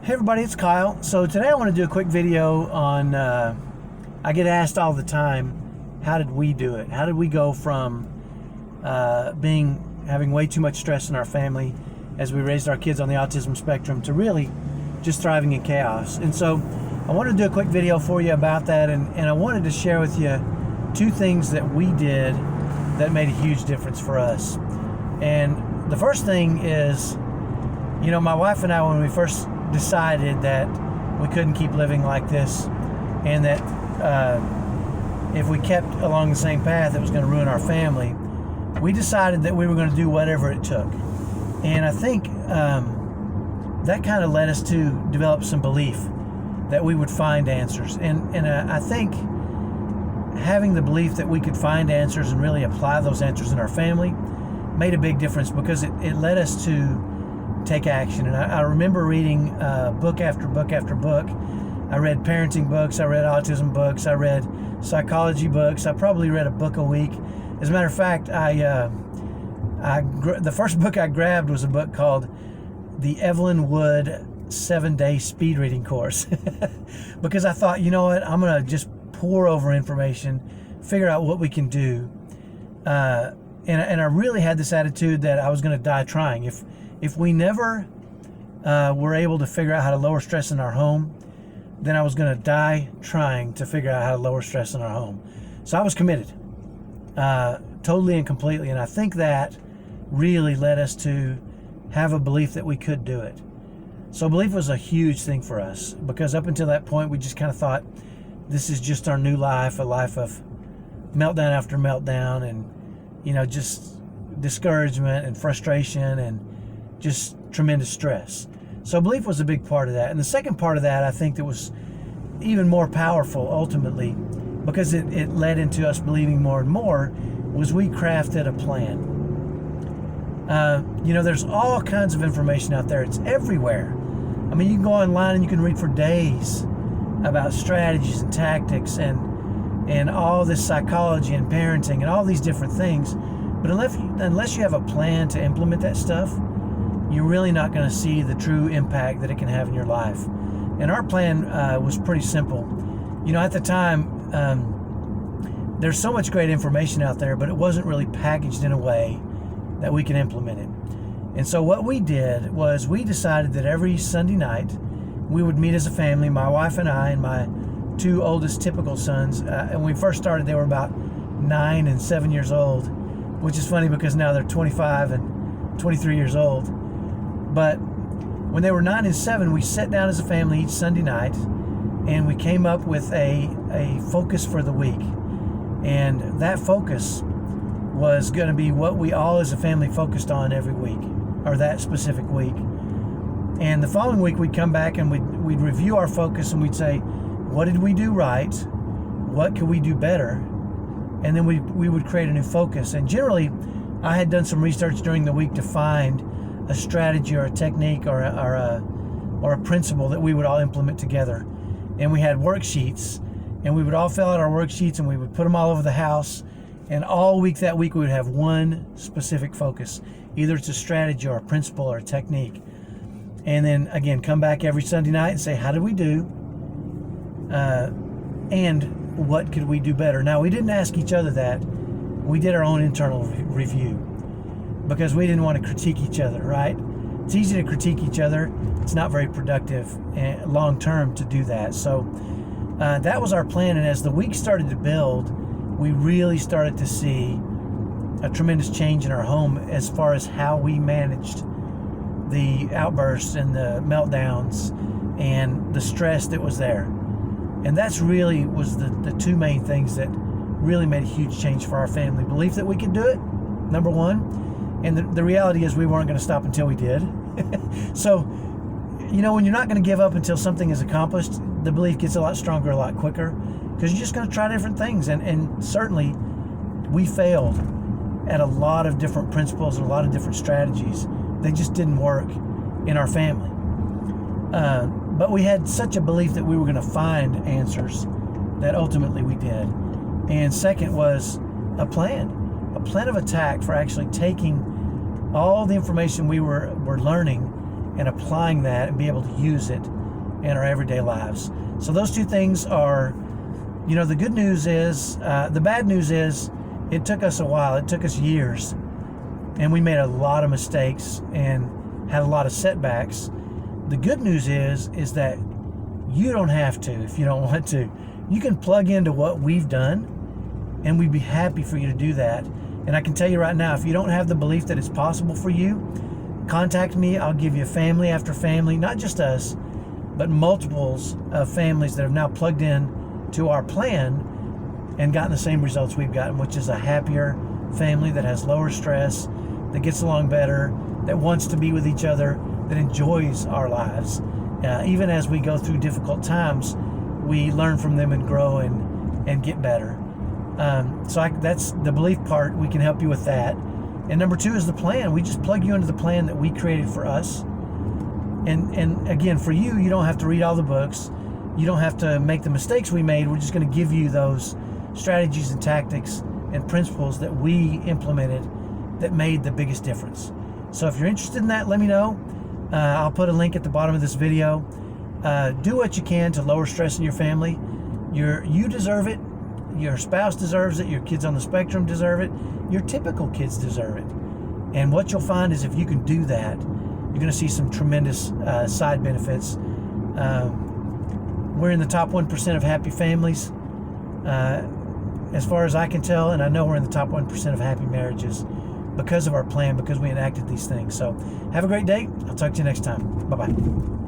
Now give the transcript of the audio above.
Hey everybody, it's Kyle. So today I want to do a quick video on, I get asked all the time, how did we do it? How did we go from having way too much stress in our family as we raised our kids on the autism spectrum to really just thriving in chaos? And so I wanted to do a quick video for you about that, and I wanted to share with you two things that we did that made a huge difference for us. And the first thing is, you know, my wife and I, when we first decided that we couldn't keep living like this, and that if we kept along the same path it was going to ruin our family, we decided that we were going to do whatever it took. And I think that kind of led us to develop some belief that we would find answers, and I think having the belief that we could find answers and really apply those answers in our family made a big difference, because it led us to take action. And I remember reading book after book after book. I read parenting books, I read autism books, I read psychology books. I probably read a book a week. As a matter of fact, the first book I grabbed was a book called The Evelyn Wood 7-Day Speed Reading Course because I thought, you know what, I'm gonna just pour over information, figure out what we can do, and I really had this attitude that I was gonna die trying. If we never were able to figure out how to lower stress in our home, then I was going to die trying to figure out how to lower stress in our home. So I was committed, totally and completely. And I think that really led us to have a belief that we could do it. So belief was a huge thing for us, because up until that point, we just kind of thought, this is just our new life, a life of meltdown after meltdown, and, you know, just discouragement and frustration and just tremendous stress. So belief was a big part of that. And the second part of that, I think, that was even more powerful ultimately, because it led into us believing more and more, was we crafted a plan. You know, there's all kinds of information out there. It's everywhere. I mean, you can go online and you can read for days about strategies and tactics and all this psychology and parenting and all these different things. But unless you have a plan to implement that stuff, you're really not going to see the true impact that it can have in your life. And our plan was pretty simple. You know, at the time, there's so much great information out there, but it wasn't really packaged in a way that we can implement it. And so what we did was we decided that every Sunday night we would meet as a family, my wife and I and my two oldest typical sons. And when we first started, they were about 9 and 7 years old, which is funny because now they're 25 and 23 years old. But when they were 9 and 7, we sat down as a family each Sunday night, and we came up with a focus for the week. And that focus was going to be what we all as a family focused on every week, or that specific week. And the following week we'd come back and we'd review our focus, and we'd say, what did we do right? What could we do better? And then we would create a new focus. And generally, I had done some research during the week to find a strategy or a technique or a principle that we would all implement together. And we had worksheets, and we would all fill out our worksheets, and we would put them all over the house. And all week that week we would have one specific focus. Either it's a strategy or a principle or a technique. And then again, come back every Sunday night and say, how did we do? And what could we do better? Now, we didn't ask each other that. We did our own internal review, because we didn't want to critique each other, right? It's easy to critique each other. It's not very productive long term to do that. So that was our plan. And as the week started to build, we really started to see a tremendous change in our home as far as how we managed the outbursts and the meltdowns and the stress that was there. And that's really was the two main things that really made a huge change for our family. Belief that we could do it, number one. And the reality is we weren't going to stop until we did. So, you know, when you're not going to give up until something is accomplished, the belief gets a lot stronger a lot quicker, because you're just going to try different things. And certainly we failed at a lot of different principles and a lot of different strategies. They just didn't work in our family. But we had such a belief that we were going to find answers that ultimately we did. And second was a plan of attack for actually taking all the information we were learning and applying that and be able to use it in our everyday lives. So those two things are, the good news is, the bad news is it took us a while. It took us years, and we made a lot of mistakes and had a lot of setbacks. The good news is that you don't have to if you don't want to. You can plug into what we've done, and we'd be happy for you to do that. And I can tell you right now, if you don't have the belief that it's possible for you, contact me. I'll give you family after family, not just us, but multiples of families that have now plugged in to our plan and gotten the same results we've gotten, which is a happier family that has lower stress, that gets along better, that wants to be with each other, that enjoys our lives. Even as we go through difficult times, we learn from them and grow and get better. That's the belief part. We can help you with that. And number 2 is the plan. We just plug you into the plan that we created for us. And again, for you, you don't have to read all the books. You don't have to make the mistakes we made. We're just going to give you those strategies and tactics and principles that we implemented that made the biggest difference. So if you're interested in that, let me know. I'll put a link at the bottom of this video. Do what you can to lower stress in your family. You deserve it. Your spouse deserves it. Your kids on the spectrum deserve it. Your typical kids deserve it. And what you'll find is if you can do that, you're going to see some tremendous side benefits. We're in the top 1% of happy families, as far as I can tell, and I know we're in the top 1% of happy marriages because of our plan, because we enacted these things. So have a great day. I'll talk to you next time. Bye-bye.